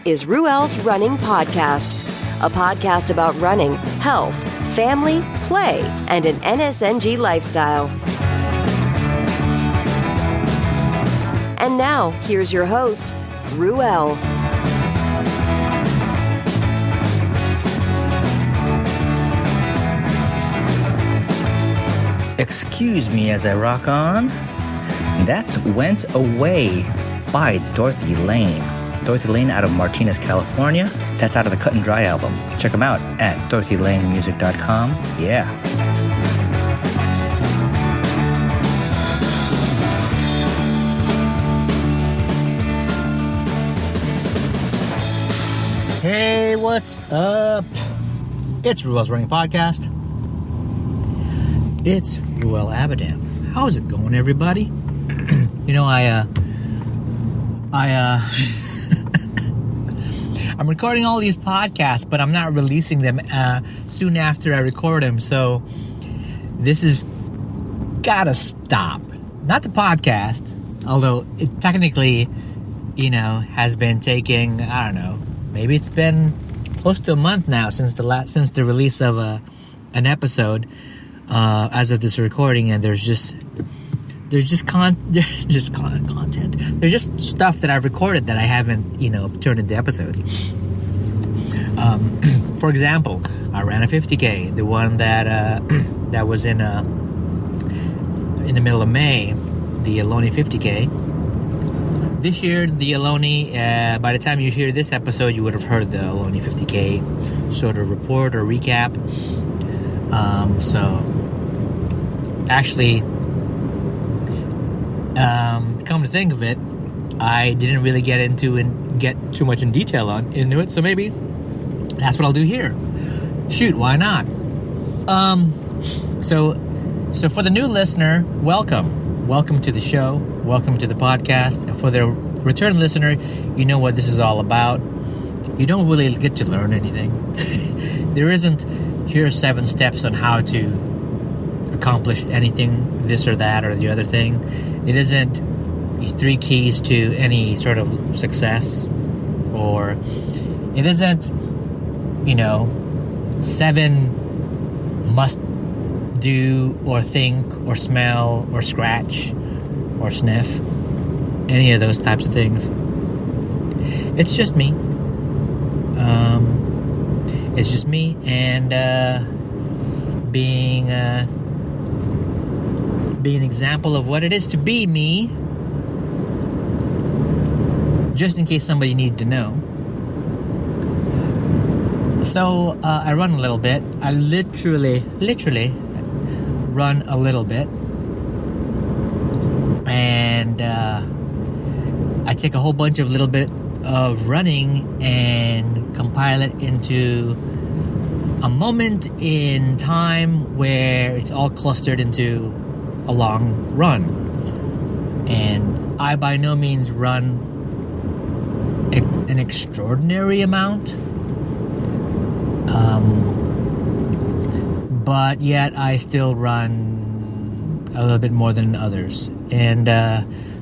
is Ruel's Running Podcast, a podcast about running, health, family, play, and an NSNG lifestyle. And now, here's your host, Ruel. Excuse me as I rock on. That's Went Away by Dorothy Lane. Dorothy Lane out of Martinez, California. That's out of the Cut and Dry album. Check them out at dorothylanemusic.com. Yeah. Hey, what's up? It's Ruel's Running Podcast. It's Ruel Abadam. How's it going, everybody? You know, I'm recording all these podcasts, but I'm not releasing them soon after I record them, so this is gotta stop. Not the podcast, although it technically, you know, has been taking, I don't know, maybe it's been close to a month now since the release of an episode. As of this recording, and there's just content. There's just stuff that I've recorded that I haven't, turned into episodes. For example, I ran a 50k, the one that that was in the middle of May, the Ohlone 50k. This year, the Ohlone, by the time you hear this episode, you would have heard the Ohlone 50k sort of report or recap. So actually, come to think of it, I didn't really get too much in detail into it, so maybe that's what I'll do here. Shoot, why not? So for the new listener, welcome to the show, welcome to the podcast. And for the return listener, you know what this is all about. You don't really get to learn anything. There isn't, here are 7 steps on how to accomplish anything, this or that or the other thing. It isn't 3 keys to any sort of success, or it isn't, 7 must do or think or smell or scratch or sniff, any of those types of things. It's just me. It's just me and being an example of what it is to be me, just in case somebody needed to know. So I run a little bit. I literally run a little bit, and I take a whole bunch of little bit of running and compile it into a moment in time where it's all clustered into a long run. And I by no means run an extraordinary amount, but yet I still run a little bit more than others. And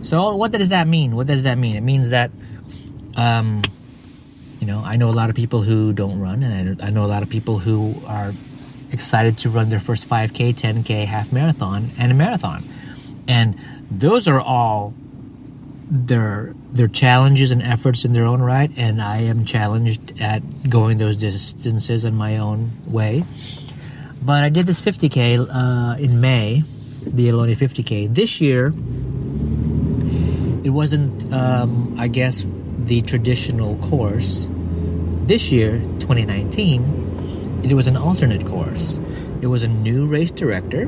so what does that mean? It means that I know a lot of people who don't run, and I know a lot of people who are excited to run their first 5K, 10K, half marathon, and a marathon. And those are all their challenges and efforts in their own right, and I am challenged at going those distances in my own way. But I did this 50K in May, the Ohlone 50K. This year, it wasn't, I guess, the traditional course. This year, 2019, it was an alternate course. It was a new race director.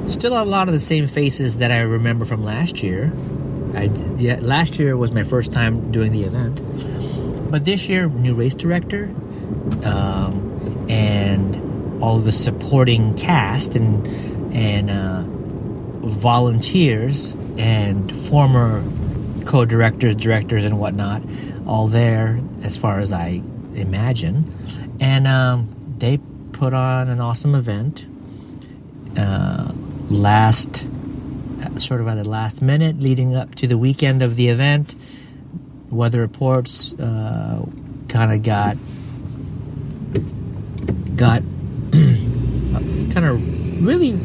Still a lot of the same faces that I remember from last year. Last year was my first time doing the event. But this year, new race director, and all of the supporting cast and volunteers and former co-directors, directors, and whatnot, all there as far as I imagine. And they put on an awesome event. Sort of at the last minute, leading up to the weekend of the event, weather reports kind of got kind of really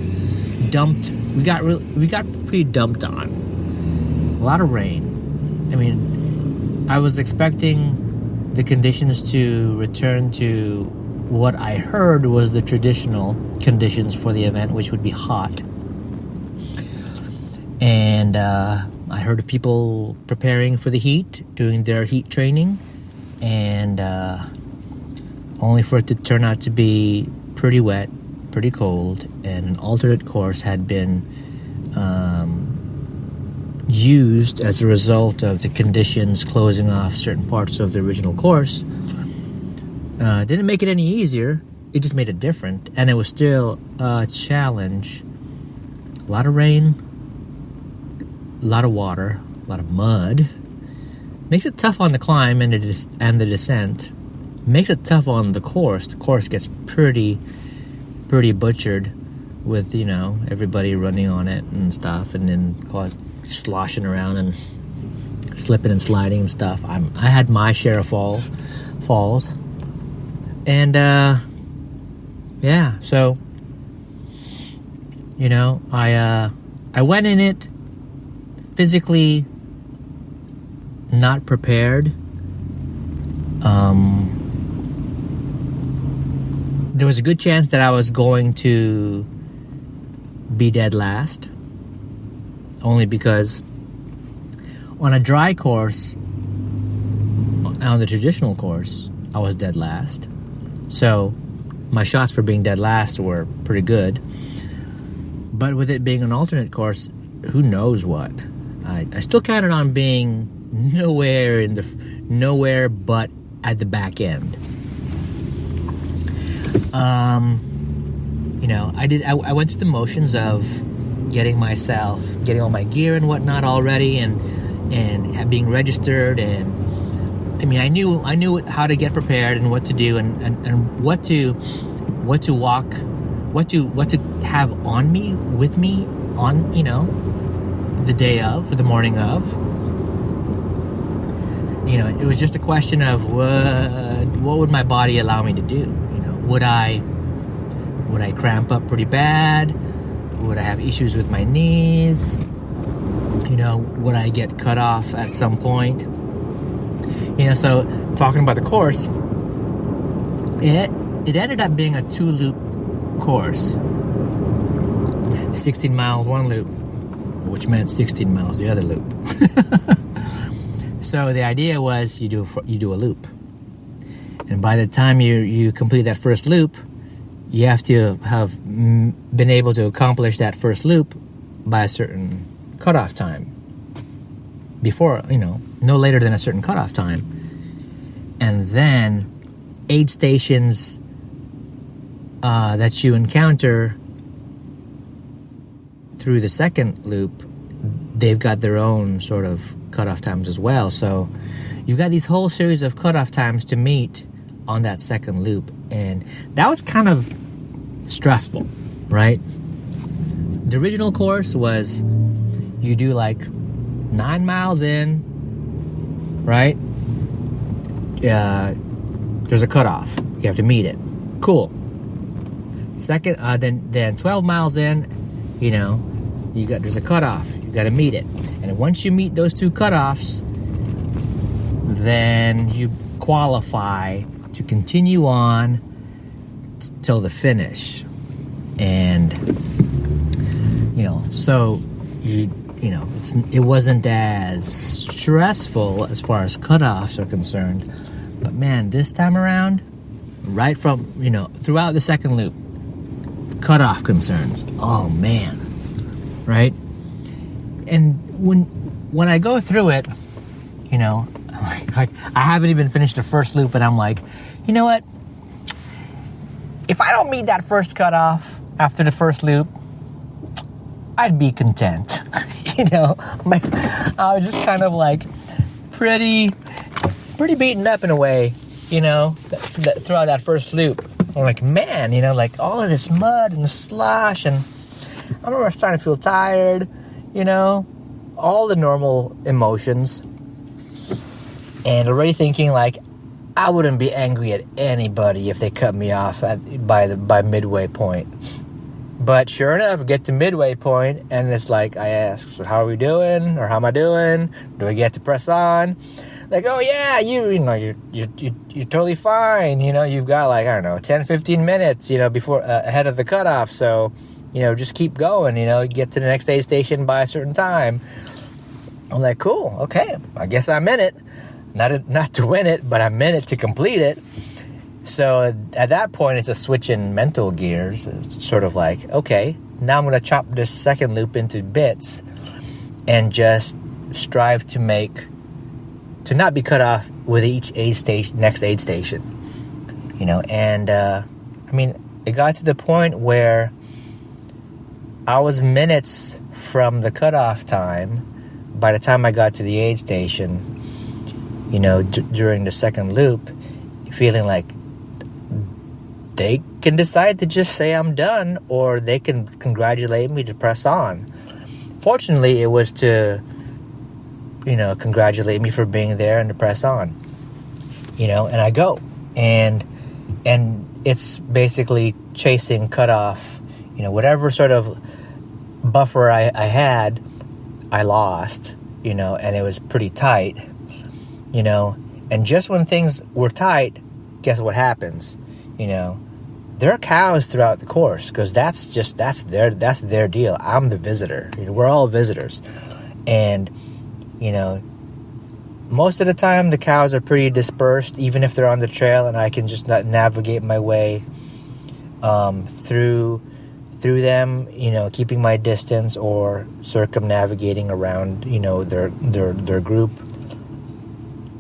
dumped. We got pretty dumped on. A lot of rain. I mean, I was expecting the conditions to return to what I heard was the traditional conditions for the event, which would be hot. And I heard of people preparing for the heat, doing their heat training, and only for it to turn out to be pretty wet, pretty cold, and an alternate course had been used as a result of the conditions closing off certain parts of the original course. Didn't make it any easier, it just made it different, and it was still a challenge. A lot of rain, a lot of water, a lot of mud. Makes it tough on the climb and the descent. Makes it tough on the course. The course gets pretty butchered with, everybody running on it and stuff, and then sloshing around and slipping and sliding and stuff. I had my share of falls. And so I went in it physically not prepared. There was a good chance that I was going to be dead last, only because on a dry course, on the traditional course, I was dead last. So my shots for being dead last were pretty good. But with it being an alternate course, who knows what? I still counted on being nowhere but at the back end. I went through the motions of getting all my gear and whatnot already, and being registered, and I knew how to get prepared and what to do, and what to have on me, with me, on, the day of, or the morning of. It was just a question of what would my body allow me to do? Would I cramp up pretty bad? Would I have issues with my knees? Would I get cut off at some point? So talking about the course, it ended up being a 2-loop course. 16 miles one loop, which meant 16 miles the other loop. So the idea was you do a loop, and by the time you complete that first loop, you have to have been able to accomplish that first loop by a certain cutoff time. Before, no later than a certain cutoff time. And then aid stations that you encounter through the second loop, they've got their own sort of cutoff times as well. So you've got these whole series of cutoff times to meet on that second loop. And that was kind of stressful, right? The original course was you do like 9 miles in, right? There's a cutoff. You have to meet it. Cool. Second, then 12 miles in, there's a cutoff. You got to meet it. And once you meet those two cutoffs, then you qualify to continue on till the finish. And so it wasn't as stressful as far as cutoffs are concerned. But man, this time around, right from throughout the second loop, cutoff concerns. Oh man, right? And when I go through it, like I haven't even finished the first loop, and I'm like, you know what? If I don't meet that first cutoff after the first loop, I'd be content. I was just kind of like pretty beaten up in a way, throughout that first loop. I'm like, man, like all of this mud and slosh, and I remember I was starting to feel tired, all the normal emotions. and already thinking like, I wouldn't be angry at anybody if they cut me off by midway point. But sure enough, get to midway point, and it's like, I ask, so how are we doing? Or how am I doing? Do I get to press on? Like, oh yeah, you're totally fine. You've got like, I don't know, 10, 15 minutes, before ahead of the cutoff. So, just keep going, get to the next aid station by a certain time. I'm like, cool, okay, I guess I'm in it. Not to win it, but I'm in it to complete it. So at that point, it's a switch in mental gears. It's sort of like, okay, now I'm going to chop this second loop into bits and just strive to not be cut off with each next aid station. And it got to the point where I was minutes from the cutoff time by the time I got to the aid station. During the second loop, feeling like they can decide to just say I'm done, or they can congratulate me to press on. Fortunately, it was to, congratulate me for being there and to press on. And I go. And it's basically chasing cutoff. Whatever sort of buffer I had, I lost, and it was pretty tight. And just when things were tight, guess what happens? There are cows throughout the course, because that's their deal. I'm the visitor. We're all visitors. And, most of the time the cows are pretty dispersed, even if they're on the trail, and I can just navigate my way through them, keeping my distance or circumnavigating around, their group.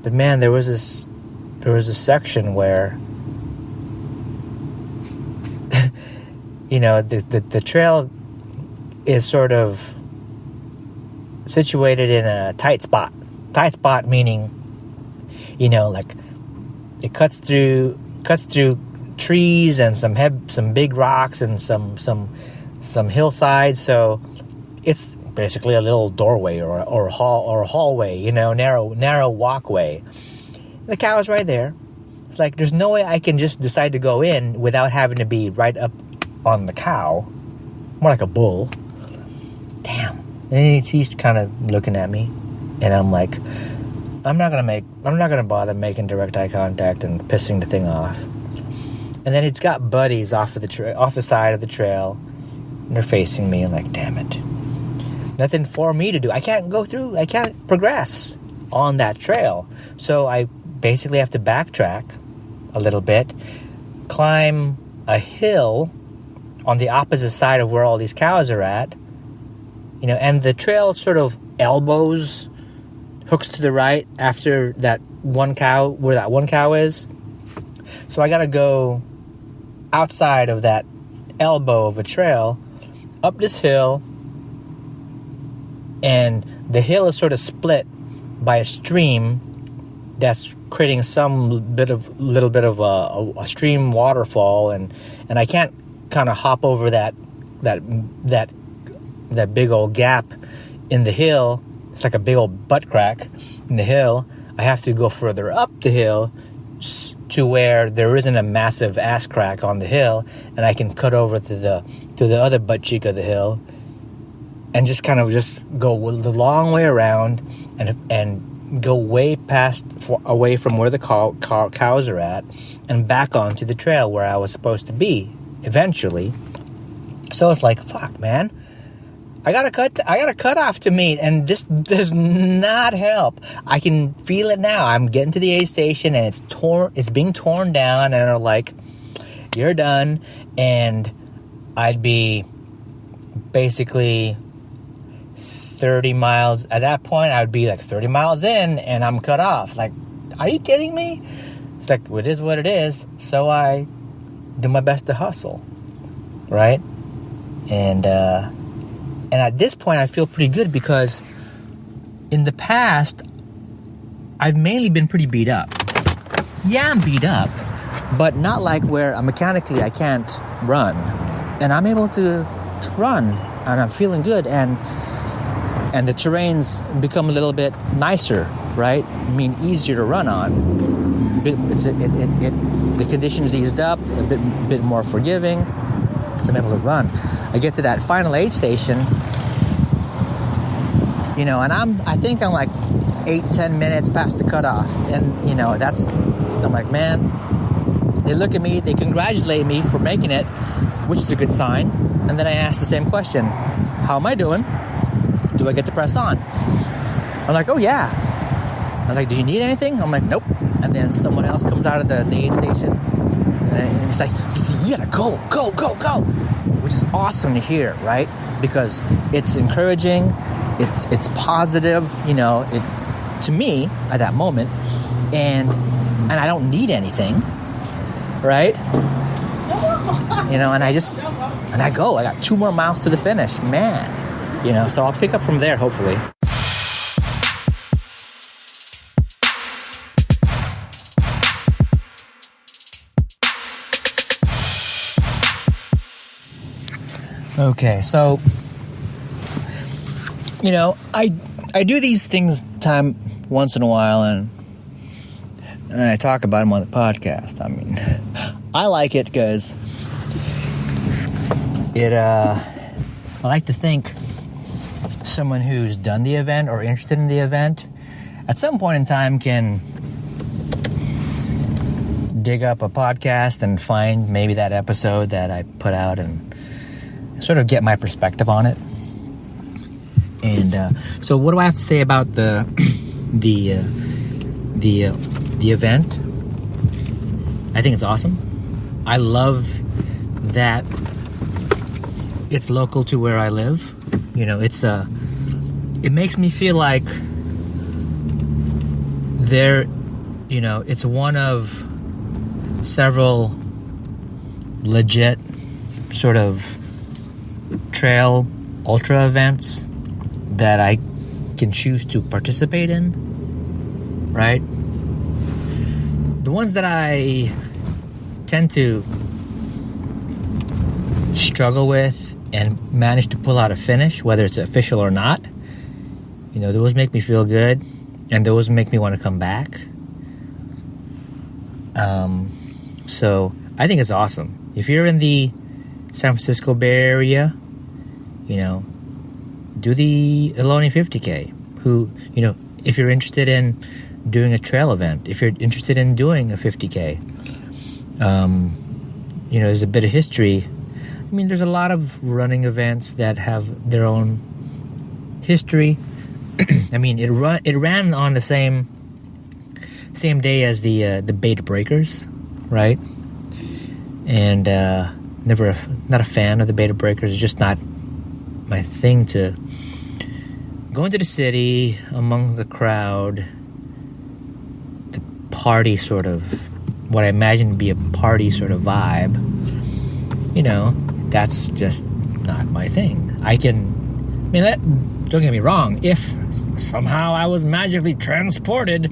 But man, there was a section where, the trail is sort of situated in a tight spot. Tight spot meaning, like it cuts through trees and some big rocks and some hillsides. So it's basically a little doorway or a hallway, narrow walkway. The cow is right there. It's like there's no way I can just decide to go in without having to be right up on the cow, more like a bull. Damn. And he's kind of looking at me, and I'm like, I'm not gonna bother making direct eye contact and pissing the thing off. And then it's got buddies off the side of the trail, and they're facing me, and like, damn it. Nothing for me to do. I can't progress on that trail. So I basically have to backtrack a little bit, climb a hill on the opposite side of where all these cows are at, and the trail sort of hooks to the right after that one cow, where that one cow is. So I gotta go outside of that elbow of a trail, up this hill, and the hill is sort of split by a stream that's creating some little bit of a stream waterfall, and I can't kind of hop over that big old gap in the hill. It's like a big old butt crack in the hill. I have to go further up the hill to where there isn't a massive ass crack on the hill, and I can cut over to the other butt cheek of the hill, and just kind of just go the long way around and go way away from where the cows are at, and back onto the trail where I was supposed to be eventually. So it's like, fuck, man, I got a cutoff to meet, and this does not help. I can feel it now. I'm getting to the aid station, and it's being torn down, and they're like, you're done. And I'd be basically 30 miles. At that point, I would be like 30 miles in, and I'm cut off. Like, are you kidding me? It's like, it is what it is. So I do my best to hustle, right? And at this point, I feel pretty good, because in the past, I've mainly been pretty beat up. Yeah, I'm beat up, but not like where mechanically I can't run. And I'm able to run, and I'm feeling good, and the terrain's become a little bit nicer right? I mean, easier to run on. The conditions eased up, a bit more forgiving, so I'm able to run. I get to that final aid station, and I think I'm like 8-10 minutes past the cutoff, and I'm like, man, they look at me, they congratulate me for making it, which is a good sign. And then I ask the same question: how am I doing? Do I get to press on? I'm like, oh yeah. I was like, do you need anything? I'm like, nope. And then someone else comes out of the aid station, and it's like, you gotta go, which is awesome to hear, right? Because it's encouraging, it's positive, to me at that moment, and I don't need anything, right? And I go. I got 2 more miles to the finish, man. So I'll pick up from there, hopefully. Okay, so I do these things once in a while, and I talk about them on the podcast. I mean, I like it because I like to think someone who's done the event or interested in the event at some point in time can dig up a podcast and find maybe that episode that I put out and sort of get my perspective on it. And so what do I have to say about the event? I think it's awesome. I love that it's local to where I live. It makes me feel like it's one of several legit sort of trail ultra events that I can choose to participate in, right? The ones that I tend to struggle with and manage to pull out a finish, whether it's official or not, those make me feel good, and those make me want to come back. So I think it's awesome. If you're in the San Francisco Bay Area, do the Ohlone 50k. If you're interested in doing a trail event, if you're interested in doing a 50k, there's a bit of history. I mean, there's a lot of running events that have their own history. I mean, it ran on the same day as the Beta Breakers, right? And not a fan of the Beta Breakers. It's just not my thing to go into the city among the crowd, the party sort of, what I imagine to be a party sort of vibe. That's just not my thing. Don't get me wrong, if somehow I was magically transported,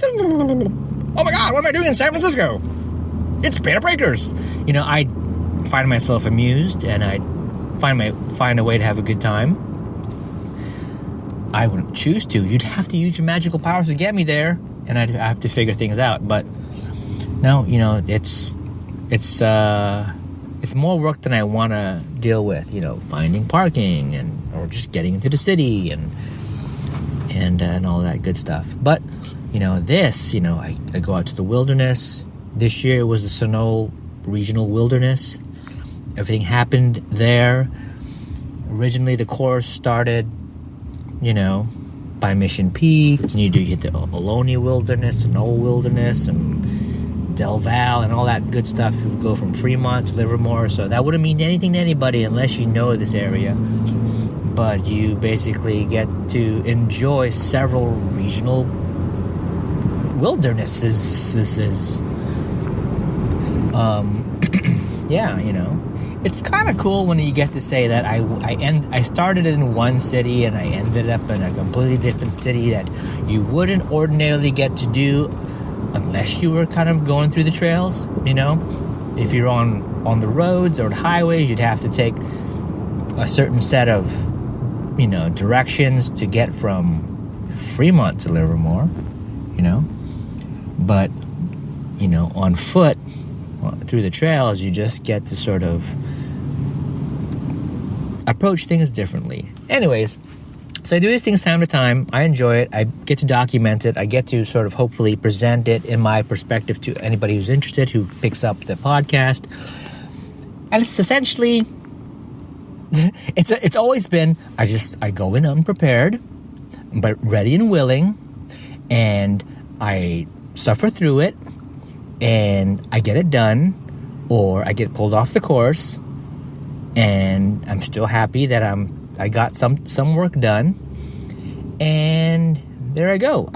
oh my god, what am I doing in San Francisco? It's Beta Breakers. I'd find myself amused, and I'd find a way to have a good time. I wouldn't choose to. You'd have to use your magical powers to get me there, and I'd have to figure things out. But no, it's more work than I want to deal with. Finding parking or just getting into the city and all that good stuff. But this, I go out to the wilderness. This year it was the Sonoma Regional Wilderness. Everything happened there. Originally, the course started, by Mission Peak. And you hit the Ohlone Wilderness and Old Wilderness and Del Val and all that good stuff. You would go from Fremont to Livermore. So that wouldn't mean anything to anybody unless you know this area. But you basically get to enjoy several regional wildernesses. It's kind of cool when you get to say that I started in one city and I ended up in a completely different city that you wouldn't ordinarily get to do unless you were kind of going through the trails. If you're on the roads or the highways, you'd have to take a certain set of directions to get from Fremont's a little more, but on foot through the trails, you just get to sort of approach things differently. Anyways, so I do these things time to time. I enjoy it. I get to document it. I get to sort of hopefully present it in my perspective to anybody who's interested, who picks up the podcast. And it's essentially, it's always been, I go in unprepared, but ready and willing, and I suffer through it, and I get it done, or I get pulled off the course, and I'm still happy that I got some work done, and there I go.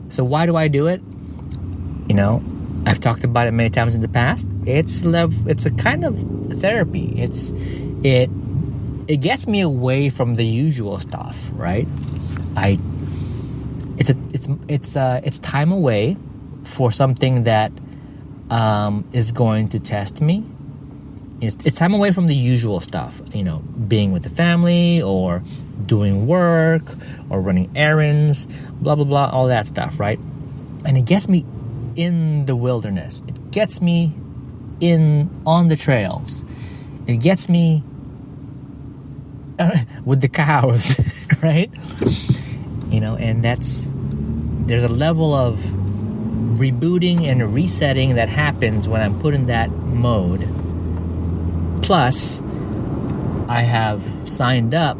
So why do I do it? I've talked about it many times in the past. It's a kind of therapy. It gets me away from the usual stuff, right? It's time away for something that is going to test me. It's time away from the usual stuff, being with the family or doing work or running errands, blah, blah, blah, all that stuff, right? And it gets me in the wilderness. It gets me on the trails. It gets me with the cows, right? And there's a level of rebooting and resetting that happens when I'm put in that mode. Plus, I have signed up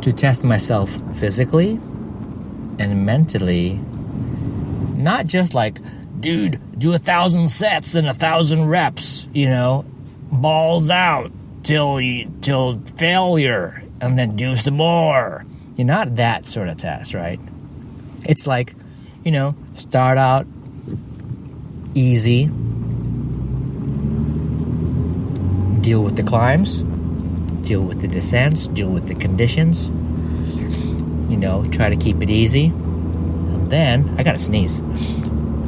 to test myself physically and mentally. Not just like, dude, do 1,000 sets and 1,000 reps, balls out till failure, and then do some more. You're not that sort of test, right? It's like, start out easy, deal with the climbs, deal with the descents, deal with the conditions, try to keep it easy. And then, I gotta sneeze.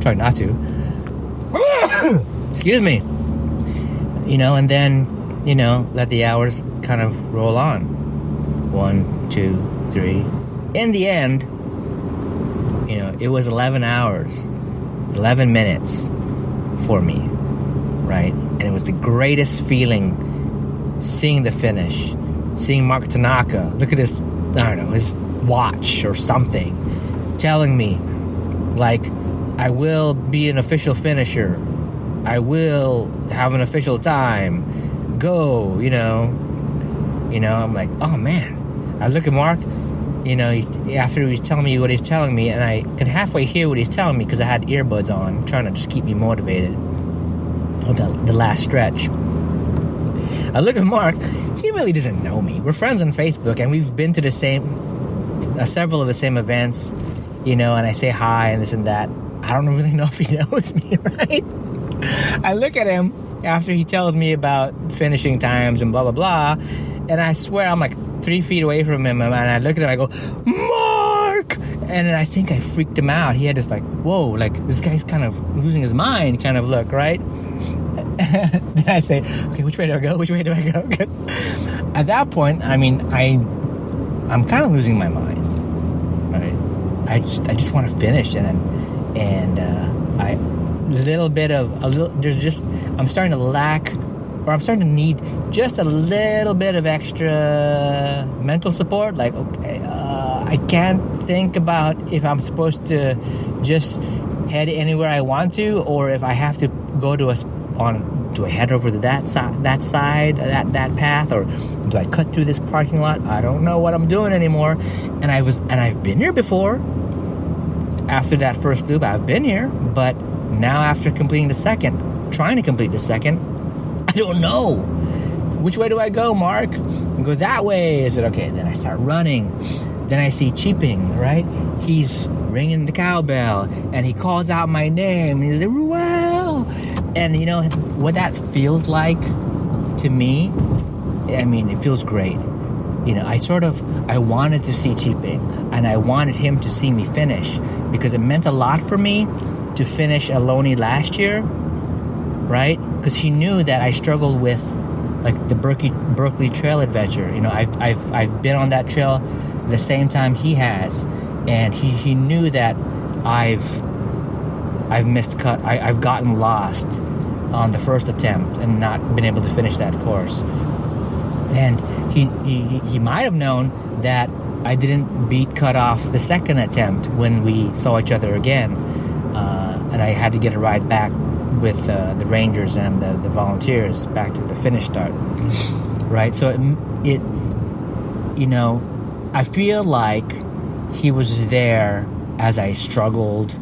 Try not to. Excuse me. And then, let the hours kind of roll on. 1, 2, 3. In the end, it was 11 hours, 11 minutes for me, right? And it was the greatest feeling seeing the finish, seeing Mark Tanaka, look at his, his watch or something, telling me, like, I will be an official finisher. I will have an official time. Go, I'm like, oh man. I look at Mark, after he was telling me what he's telling me, and I could halfway hear what he's telling me because I had earbuds on, trying to just keep me motivated for the last stretch. I look at Mark, he really doesn't know me. We're friends on Facebook, and we've been to several of the same events, and I say hi and this and that. I don't really know if he knows me, right? I look at him after he tells me about finishing times and blah, blah, blah, and I swear I'm like 3 feet away from him, and I look at him, I go, Mark! And then I think I freaked him out. He had this like, whoa, like this guy's kind of losing his mind kind of look, right? Then I say, okay, which way do I go? Which way do I go? At that point, I'm kind of losing my mind, right? I just want to finish, I'm starting to lack, or I'm starting to need just a little bit of extra mental support. Like, okay, I can't think about if I'm supposed to just head anywhere I want to, or if I have to go to do I head over to that side, that path, or do I cut through this parking lot? I don't know what I'm doing anymore. And I've been here before. After that first loop, I've been here, but now after completing the second, trying to complete the second, I don't know. Which way do I go, Mark? I go that way. Is it okay? Then I start running. Then I see Cheaping, right? He's ringing the cowbell, and he calls out my name. He's like, Ruel! And what that feels like to me, it feels great. I wanted to see Cheaping, and I wanted him to see me finish, because it meant a lot for me to finish Ohlone last year, right? Because he knew that I struggled with like the Berkeley Trail adventure. I've been on that trail at the same time he has, and he knew that I've missed cut. I've gotten lost on the first attempt and not been able to finish that course. And he might have known that I didn't beat cut off the second attempt when we saw each other again, and I had to get a ride back with the Rangers and the volunteers back to the finish start. Right, so it I feel like he was there as I struggled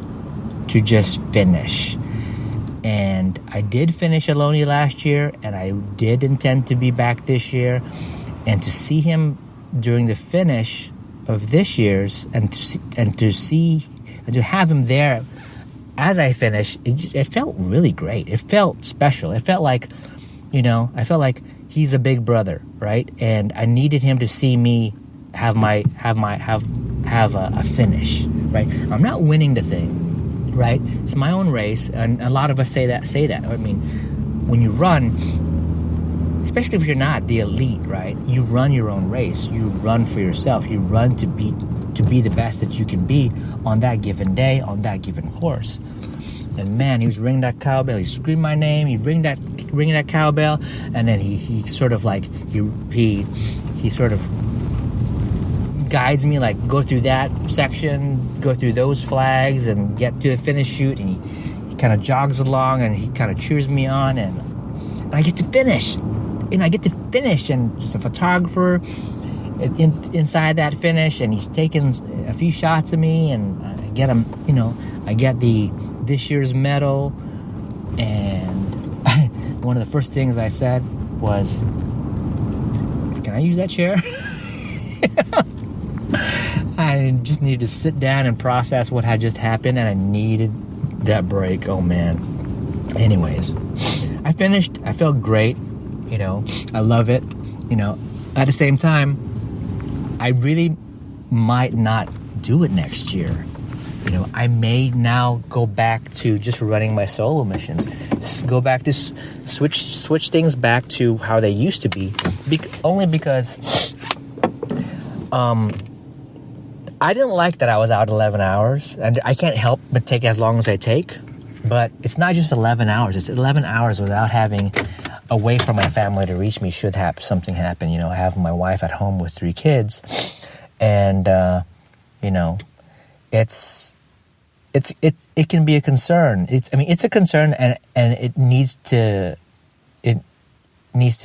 to just finish. And I did finish Ohlone last year, and I did intend to be back this year. And to see him during the finish of this year's, and to have him there as I finish, it felt really great. It felt special. It felt like, I felt like he's a big brother, right? And I needed him to see me have a finish, right? I'm not winning the thing. Right, it's my own race, and a lot of us say that. I mean, when you run, especially if you're not the elite, right? You run your own race. You run for yourself. You run to be the best that you can be on that given day, on that given course. And man, he was ringing that cowbell. He screamed my name. He ringing that cowbell, and then he sort of like he sort of guides me, like, go through that section, go through those flags, and get to the finish chute. And he kind of jogs along, and he kind of cheers me on, and I get to finish. And there's a photographer inside that finish, and he's taking a few shots of me, and I get him. I get this year's medal, and one of the first things I said was, "Can I use that chair?" I just needed to sit down and process what had just happened, and I needed that break. Oh man. Anyways, I finished. I felt great. I love it. At the same time, I really might not do it next year. I may now go back to just running my solo missions. Go back to switch things back to how they used to be. Only because I didn't like that I was out 11 hours, and I can't help but take as long as I take. But it's not just 11 hours. It's 11 hours without having a way for my family to reach me should something happen. I have my wife at home with 3 kids, and it can be a concern. It's a concern, and it needs to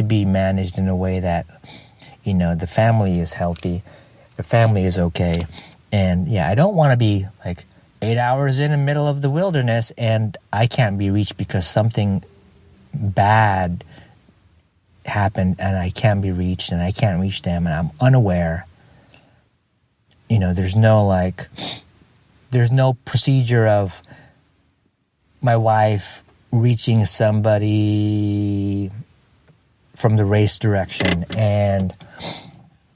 be managed in a way that the family is healthy. The family is okay. And yeah, I don't want to be like 8 hours in the middle of the wilderness and I can't be reached because something bad happened and I can't be reached and I can't reach them and I'm unaware. There's no procedure of my wife reaching somebody from the race direction and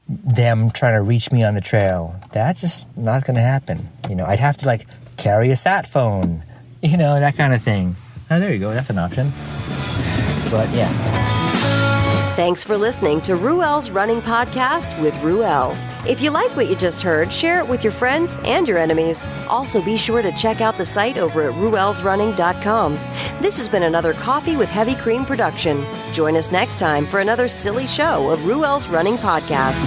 them trying to reach me on the trail. That's just not going to happen. I'd have to carry a sat phone, that kind of thing. Oh, there you go. That's an option. But yeah. Thanks for listening to Ruel's Running Podcast with Ruel. If you like what you just heard, share it with your friends and your enemies. Also, be sure to check out the site over at ruelsrunning.com. This has been another Coffee with Heavy Cream production. Join us next time for another silly show of Ruel's Running Podcast.